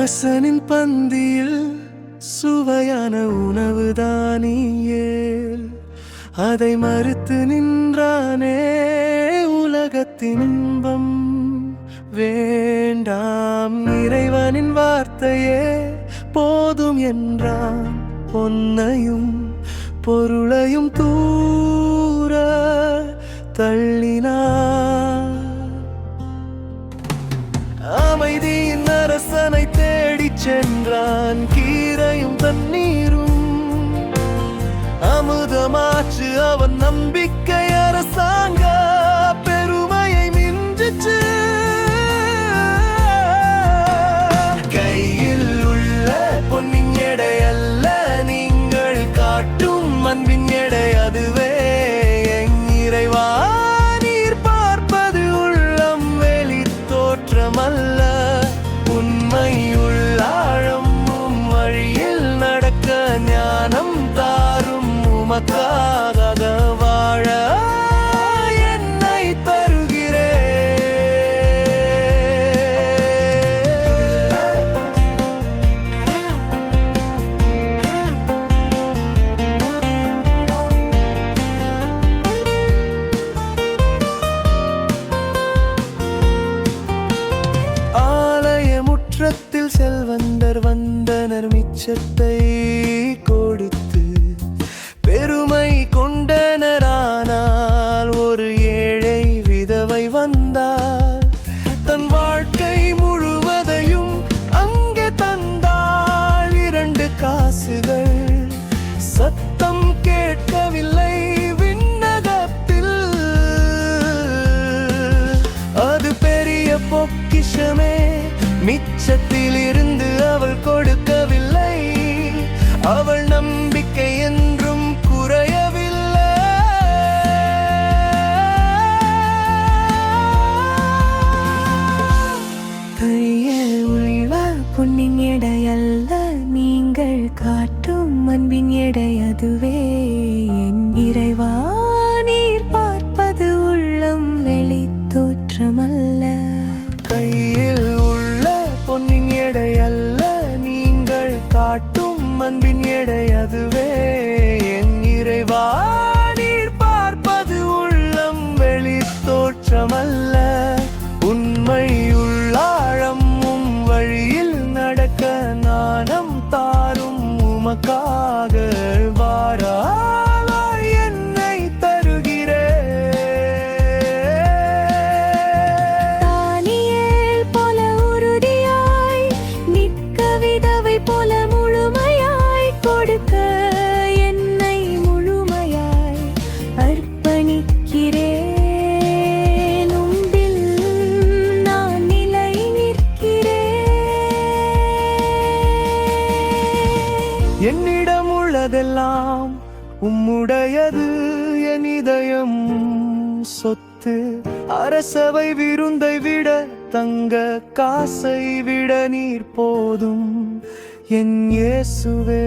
அரசனின் பந்தியில் சுவையான உணவுதானியே, அதை மறுத்து நின்றானே உலகத்தின் இன்பம் வேண்டாம். இறைவனின் வார்த்தையே போதும் என்றான், பொன்னையும் பொருளையும் தூர தள்ளினார். அமைதியின் அரசனை தேடிச் சென்றான், கீரையும் தண்ணீரும் அமுதமாச்சு அவன் நம்பிக்கை. அரசாங்க பெருமையை மிஞ்சிச்சு, கையில் உள்ள பொன்னின் எடை அல்ல, நீங்கள் காட்டும் அன்பின் எடை அதுவே. என் இறைவா, நீர் பார்ப்பது உள்ளம் வெளி தோற்றமல்ல, உண்மையுள்ள ஆழமும் வழியில் நடக்க ஞானம் தாரும். உமக்காக வாழ என்னை தருகிறேன். ஆலய முற்றத்தில் செல்வந்தர் வந்தனர், மிச்சத்தை கொடுத்து பெருமை கொண்டனரானால். ஒரு ஏழை விதவை வந்தார், தன் வாழ்க்கை முழுவதையும் அங்கே தந்தாள். 2 காசுகள், சத்தம் கேட்கவில்லை விண்ணகத்தில், அது பெரிய பொக்கிஷமே. மிச்சத்தில் இருந்து அவள் கொடுக்கவில்லை, அவள் நம்பிக்கை என்றும் குறையவில்லை. கையில் உள்ள பொன்னின் எடை அல்ல, நீங்கள் காட்டும் அன்பின் எடை அதுவே. என் இறைவா, நீர் பார்ப்பது உள்ளம் வெளி தோற்றமல்ல. கையில் உள்ள பொன்னின் எடை அல்ல, நீங்கள் காட்டும் அன்பின் எடை அதுவே. என் இறைவா, நீர் பார்ப்பது உள்ளம் வெளி தோற்றமல்ல, உண்மையுள்ள ஆழமும் வழியில் நடக்க ஞானம் தாரும். உமக்காக வாராய் என்னை தருகிறேன். தானியேல் போல உறுதியாய் நிற்க, விதவை போல முழுமையாய் கொடுக்க என்னை முழுமையாய் அர்ப்பணிக்கிறேன். உம்பில் நான் நிலை நிற்கிறேன். என்னிடம் உள்ளதெல்லாம் உம்முடையது, என் இதயம் சொத்து. அரசவை விருந்தை விட, தங்க காசை விட நீர் போதும் என் இயேசுவே.